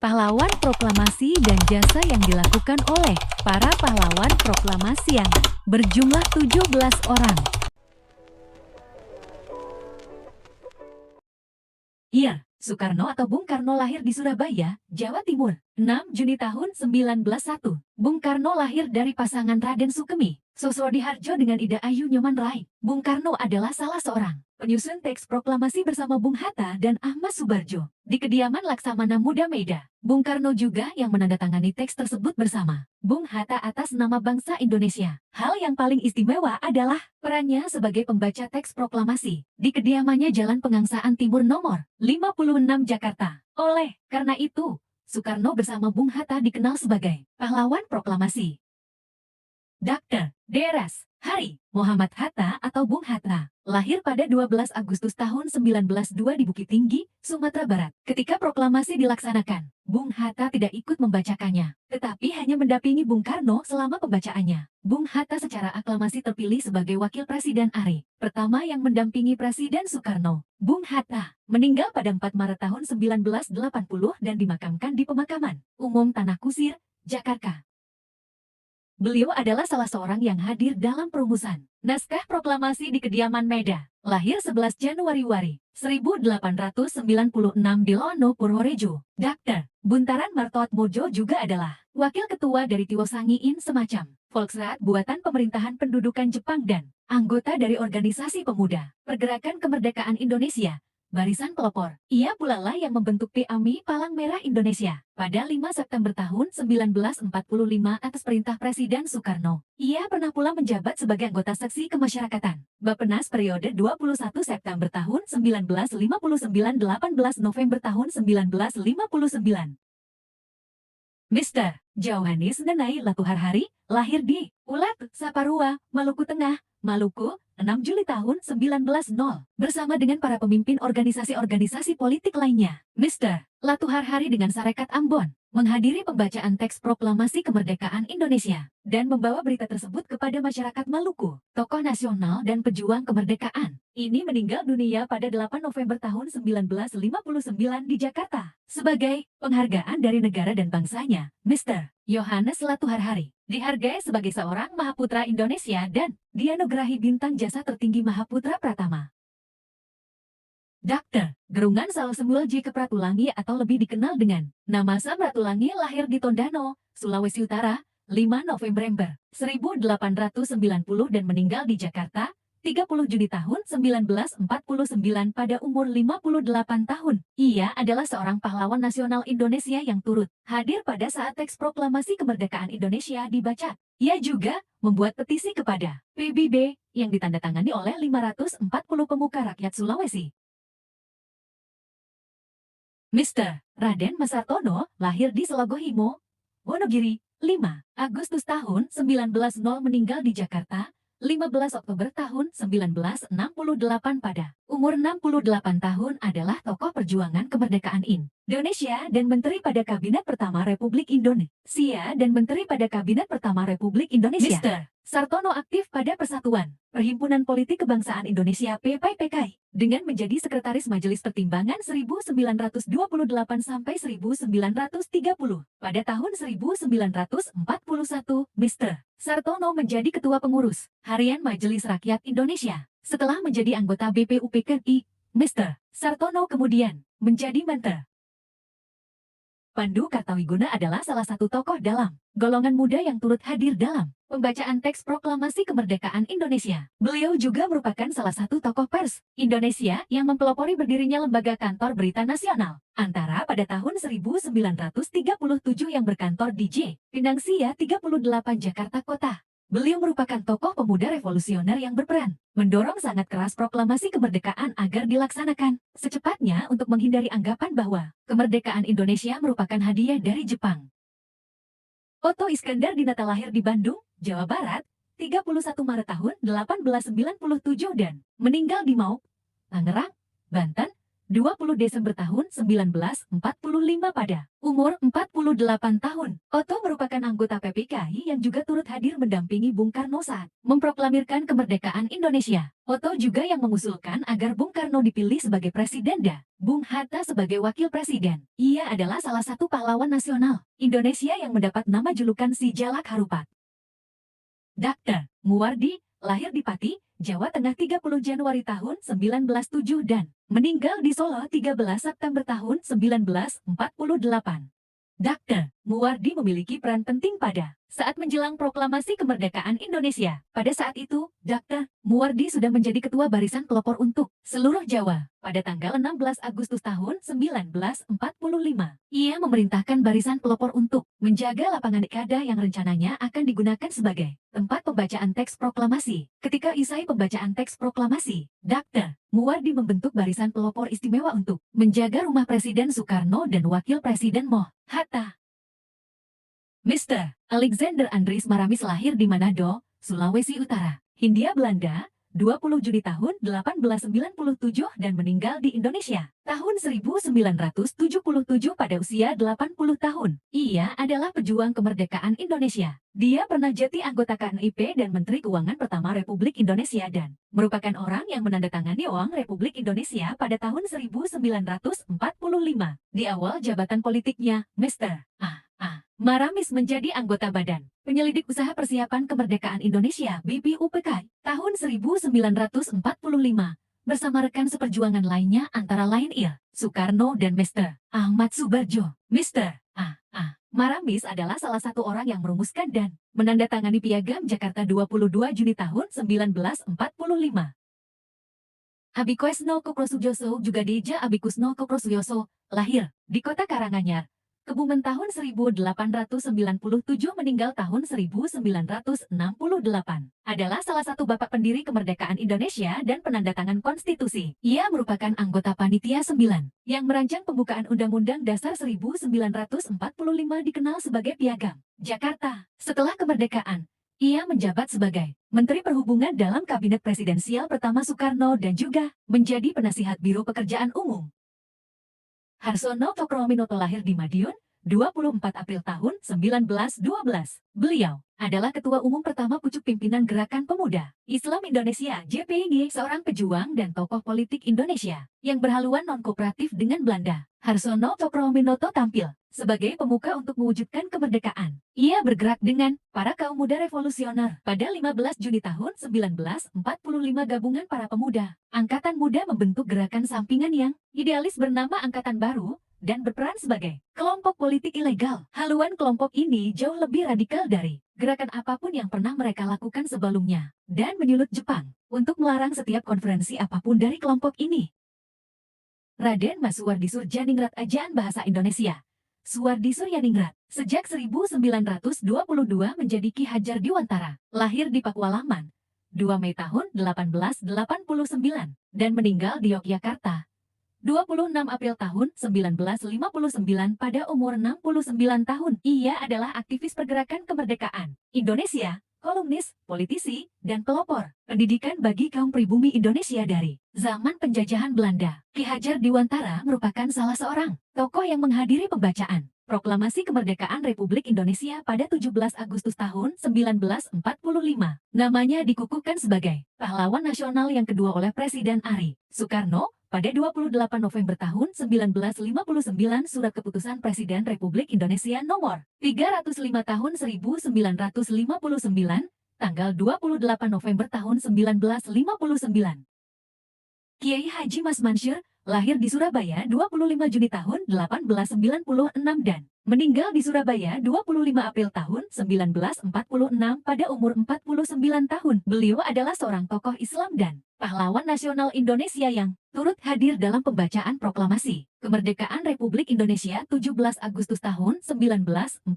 Pahlawan proklamasi dan jasa yang dilakukan oleh para pahlawan proklamasi yang berjumlah 17 orang. Iya, Soekarno atau Bung Karno lahir di Surabaya, Jawa Timur, 6 Juni tahun 1901. Bung Karno lahir dari pasangan Raden Sukemi, Sosodiharjo dengan Ida Ayu Nyoman Rai. Bung Karno adalah salah seorang penyusun teks proklamasi bersama Bung Hatta dan Ahmad Subarjo di kediaman Laksamana Muda Meida. Bung Karno juga yang menandatangani teks tersebut bersama Bung Hatta atas nama bangsa Indonesia. Hal yang paling istimewa adalah perannya sebagai pembaca teks proklamasi di kediamannya Jalan Pengangsaan Timur nomor 56 Jakarta. Oleh karena itu, Soekarno bersama Bung Hatta dikenal sebagai pahlawan proklamasi. Dr. Deras Hari Muhammad Hatta atau Bung Hatta lahir pada 12 Agustus tahun 1902 di Bukit Tinggi, Sumatera Barat. Ketika proklamasi dilaksanakan, Bung Hatta tidak ikut membacakannya, tetapi hanya mendampingi Bung Karno selama pembacaannya. Bung Hatta secara aklamasi terpilih sebagai wakil presiden ARI pertama yang mendampingi Presiden Soekarno. Bung Hatta meninggal pada 4 Maret tahun 1980 dan dimakamkan di Pemakaman Umum Tanah Kusir, Jakarta. Beliau adalah salah seorang yang hadir dalam perumusan naskah proklamasi di kediaman Meida. Lahir 11 Januari 1896 di Lono, Purworejo. Dr. Buntaran Martoatmojo juga adalah wakil ketua dari Tiwosangiin Semacam Volksraad buatan pemerintahan pendudukan Jepang dan anggota dari organisasi pemuda Pergerakan Kemerdekaan Indonesia, Barisan Pelopor. Ia pula lah yang membentuk PAMI Palang Merah Indonesia pada 5 September tahun 1945 atas perintah Presiden Soekarno. Ia pernah pula menjabat sebagai anggota seksi kemasyarakatan Bappenas periode 21 September tahun 1959 18 November tahun 1959. Mr. Johannes Nenai Latuhar Hari lahir di Ulat, Saparua, Maluku Tengah, Maluku, 6 Juli tahun 1900 bersama dengan para pemimpin organisasi-organisasi politik lainnya. Mr. Latuhar Hari dengan Sarekat Ambon menghadiri pembacaan teks proklamasi kemerdekaan Indonesia dan membawa berita tersebut kepada masyarakat Maluku. Tokoh nasional dan pejuang kemerdekaan ini meninggal dunia pada 8 November tahun 1959 di Jakarta. Sebagai penghargaan dari negara dan bangsanya, Mr. Johannes Latuhar Hari dihargai sebagai seorang Mahaputra Indonesia dan dianugerahi bintang jasa tertinggi Mahaputra Pratama. Dr. Gerungan Salsemul J. Kepratulangi atau lebih dikenal dengan nama Sam Ratulangi lahir di Tondano, Sulawesi Utara, 5 November 1890 dan meninggal di Jakarta, 30 Juni tahun 1949 pada umur 58 tahun. Ia adalah seorang pahlawan nasional Indonesia yang turut hadir pada saat teks proklamasi kemerdekaan Indonesia dibaca. Ia juga membuat petisi kepada PBB yang ditandatangani oleh 540 pemuka rakyat Sulawesi. Mr. Raden Masartono lahir di Selogohimo, Wonogiri, 5 Agustus tahun 1900 meninggal di Jakarta, 15 Oktober tahun 1968 pada umur 68 tahun adalah tokoh perjuangan kemerdekaan Indonesia dan Menteri pada Kabinet Pertama Republik Indonesia dan Menteri pada Kabinet Pertama Republik Indonesia. Mr. Sartono aktif pada Persatuan Perhimpunan Politik Kebangsaan Indonesia (PPIPKI) dengan menjadi Sekretaris Majelis Pertimbangan 1928 sampai 1930. Pada tahun 1941, Mr. Sartono menjadi Ketua Pengurus Harian Majelis Rakyat Indonesia. Setelah menjadi anggota BPUPKI, Mr. Sartono kemudian menjadi Mentor. Pandu Kartawiguna adalah salah satu tokoh dalam golongan muda yang turut hadir dalam pembacaan teks proklamasi kemerdekaan Indonesia. Beliau juga merupakan salah satu tokoh pers Indonesia yang mempelopori berdirinya lembaga kantor berita nasional. Antara pada tahun 1937 yang berkantor di J. Pinangsia 38 Jakarta Kota. Beliau merupakan tokoh pemuda revolusioner yang berperan mendorong sangat keras proklamasi kemerdekaan agar dilaksanakan secepatnya untuk menghindari anggapan bahwa kemerdekaan Indonesia merupakan hadiah dari Jepang. Otto Iskandar Dinata lahir di Bandung, Jawa Barat, 31 Maret tahun 1897 dan meninggal di Mauk, Tangerang, Banten, 20 Desember tahun 1945 pada umur 48 tahun. Otto merupakan anggota PPKI yang juga turut hadir mendampingi Bung Karno saat memproklamirkan kemerdekaan Indonesia. Otto juga yang mengusulkan agar Bung Karno dipilih sebagai presiden dan Bung Hatta sebagai wakil presiden. Ia adalah salah satu pahlawan nasional Indonesia yang mendapat nama julukan Si Jalak Harupat. Dr. Muwardi lahir di Pati, Jawa Tengah 30 Januari tahun 1907 dan meninggal di Solo 13 September tahun 1948. Dr. Muwardi memiliki peran penting pada saat menjelang proklamasi kemerdekaan Indonesia. Pada saat itu, Dr. Muwardi sudah menjadi ketua barisan pelopor untuk seluruh Jawa. Pada tanggal 16 Agustus tahun 1945, ia memerintahkan barisan pelopor untuk menjaga lapangan Ikada yang rencananya akan digunakan sebagai tempat pembacaan teks proklamasi. Ketika usai pembacaan teks proklamasi, Dr. Muwardi membentuk barisan pelopor istimewa untuk menjaga rumah Presiden Soekarno dan Wakil Presiden Moh Hatta. Mr. Alexander Andries Maramis lahir di Manado, Sulawesi Utara, Hindia Belanda, 20 Juni tahun 1897 dan meninggal di Indonesia tahun 1977 pada usia 80 tahun. Ia adalah pejuang kemerdekaan Indonesia. Dia pernah jadi anggota KNIP dan Menteri Keuangan pertama Republik Indonesia dan merupakan orang yang menandatangani Uang Republik Indonesia pada tahun 1945. Di awal jabatan politiknya, Mr. Maramis menjadi anggota Badan Penyelidik Usaha Persiapan Kemerdekaan Indonesia (BPUPK) tahun 1945 bersama rekan seperjuangan lainnya antara lain Soekarno dan Mr. Ahmad Subarjo. Mr. Maramis adalah salah satu orang yang merumuskan dan menandatangani Piagam Jakarta 22 Juni tahun 1945. Abikusno Kokrosujoso juga Deja Abikusno Kokrosuyoso lahir di kota Karanganyar, Kebumen tahun 1897 meninggal tahun 1968. Adalah salah satu bapak pendiri kemerdekaan Indonesia dan penandatangan konstitusi. Ia merupakan anggota Panitia 9 yang merancang pembukaan Undang-Undang Dasar 1945 dikenal sebagai Piagam Jakarta. Setelah kemerdekaan, ia menjabat sebagai Menteri Perhubungan dalam Kabinet Presidensial pertama Soekarno dan juga menjadi penasihat Biro Pekerjaan Umum. Harsono Cokroaminoto lahir di Madiun, 24 April tahun 1912. Beliau adalah Ketua Umum pertama Pucuk Pimpinan Gerakan Pemuda Islam Indonesia (JPIG), seorang pejuang dan tokoh politik Indonesia yang berhaluan non-kooperatif dengan Belanda. Harsono Cokroaminoto tampil sebagai pemuka untuk mewujudkan kemerdekaan. Ia bergerak dengan para kaum muda revolusioner. Pada 15 Juni tahun 1945 gabungan para pemuda Angkatan Muda membentuk gerakan sampingan yang idealis bernama Angkatan Baru dan berperan sebagai kelompok politik ilegal. Haluan kelompok ini jauh lebih radikal dari gerakan apapun yang pernah mereka lakukan sebelumnya dan menyulut Jepang untuk melarang setiap konferensi apapun dari kelompok ini. Raden Mas Suwardi Suryaningrat Ajaan Bahasa Indonesia Suwardi Suryaningrat sejak 1922 menjadi Ki Hajar Dewantara, lahir di Pakualaman 2 Mei tahun 1889 dan meninggal di Yogyakarta 26 April tahun 1959 pada umur 69 tahun. Ia adalah aktivis pergerakan kemerdekaan Indonesia, kolumnis, politisi, dan pelopor pendidikan bagi kaum pribumi Indonesia dari zaman penjajahan Belanda. Ki Hajar Dewantara merupakan salah seorang tokoh yang menghadiri pembacaan Proklamasi Kemerdekaan Republik Indonesia pada 17 Agustus tahun 1945. Namanya dikukuhkan sebagai pahlawan nasional yang kedua oleh Presiden Ari Soekarno pada 28 November tahun 1959. Surat Keputusan Presiden Republik Indonesia nomor 305 tahun 1959, tanggal 28 November tahun 1959. Kiai Haji Mas Mansur lahir di Surabaya 25 Juni tahun 1896 dan meninggal di Surabaya 25 April tahun 1946 pada umur 49 tahun. Beliau adalah seorang tokoh Islam dan pahlawan nasional Indonesia yang turut hadir dalam pembacaan proklamasi kemerdekaan Republik Indonesia 17 Agustus tahun 1945.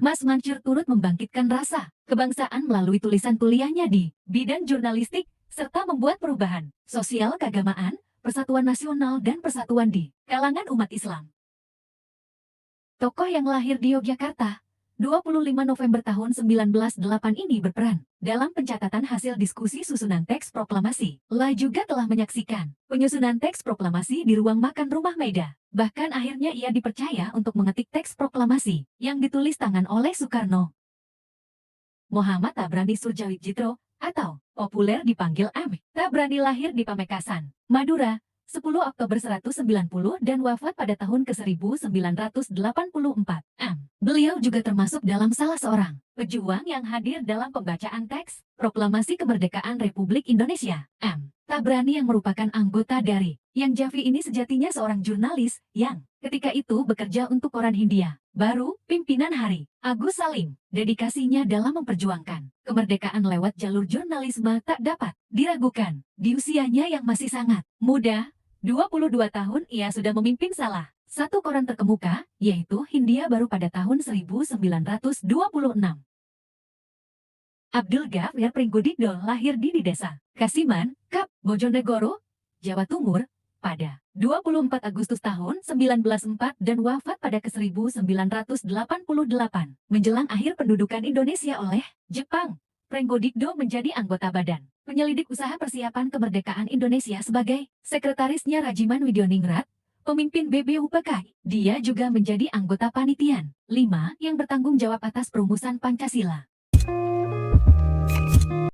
Mas Mansur turut membangkitkan rasa kebangsaan melalui tulisan kuliahnya di bidang jurnalistik serta membuat perubahan sosial keagamaan, persatuan nasional dan persatuan di kalangan umat Islam. Tokoh yang lahir di Yogyakarta 25 November tahun 1908 ini berperan dalam pencatatan hasil diskusi susunan teks proklamasi. La juga telah menyaksikan penyusunan teks proklamasi di ruang makan Rumah Maida. Bahkan akhirnya ia dipercaya untuk mengetik teks proklamasi yang ditulis tangan oleh Soekarno. Muhammad Tabrani Surjawijitro atau populer dipanggil M. Tabrani lahir di Pamekasan, Madura, 10 Oktober 190 dan wafat pada tahun ke-1984. Beliau juga termasuk dalam salah seorang pejuang yang hadir dalam pembacaan teks Proklamasi Kemerdekaan Republik Indonesia. Tabrani yang merupakan anggota dari Yang Javi ini sejatinya seorang jurnalis yang ketika itu bekerja untuk koran Hindia Baru, pimpinan Hari Agus Salim. Dedikasinya dalam memperjuangkan kemerdekaan lewat jalur jurnalisme tak dapat diragukan. Di usianya yang masih sangat muda, 22 tahun ia sudah memimpin salah satu koran terkemuka, yaitu Hindia Baru pada tahun 1926. Abdul Ghafir Pringgodikdo lahir di Desa Kasiman, Kap, Bojonegoro, Jawa Timur, pada 24 Agustus tahun 1904 dan wafat pada ke-1988. Menjelang akhir pendudukan Indonesia oleh Jepang, Pringgodikdo menjadi anggota Badan Penyelidik Usaha Persiapan Kemerdekaan Indonesia sebagai sekretarisnya Rajiman Widyoningrat, pemimpin BBUPKI. Dia juga menjadi anggota Panitian 5 yang bertanggung jawab atas perumusan Pancasila.